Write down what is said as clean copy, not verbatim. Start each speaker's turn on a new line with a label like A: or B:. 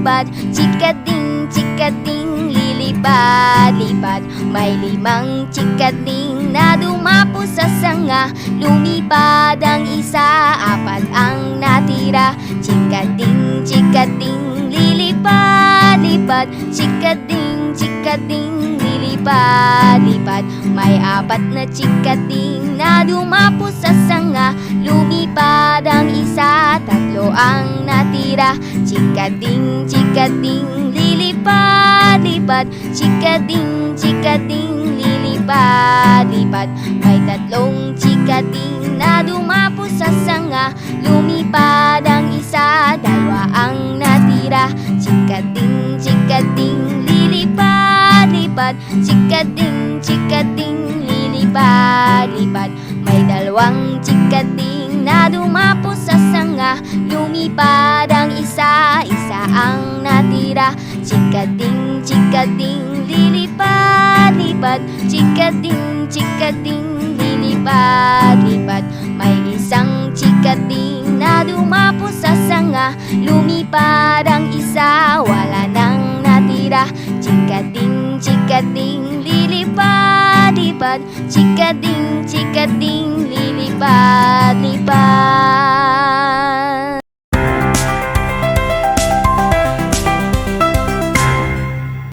A: lilipad, chikading, chikading, lilipad-lipad. May 5 chikading na dumapo sa sanga, lumipad ang isa, 4 ang natira. Chikading, chikading, lilipad-lipad, chikading, chikading, lilipad-lipad. May 4 na chikading na dumapo sa sanga, lumipad ang isa, 3 ang natira. Chikading, chikading, lilipad-lipad, chikading, chikading, lilipad-lipad. May 3 chikading na dumapo sa sanga, lumipad ang isa, 2 ang natira. Chikading, chikading, lilipad-lipad, chikading, chikading, lilipad-lipad. May 2 chikading na dumapo sa sanga, lumipad ang isa, 1 ang natira. Chikading, chikading, lilipad-lipad, chikading, chikading, lilipad-lipad. May 1 chikading na dumapo sa sanga, lumipad ang isa, wala nang natira. Chikading, chikading, lilipad-lipad, chikading, chikading, lilipad-lipad.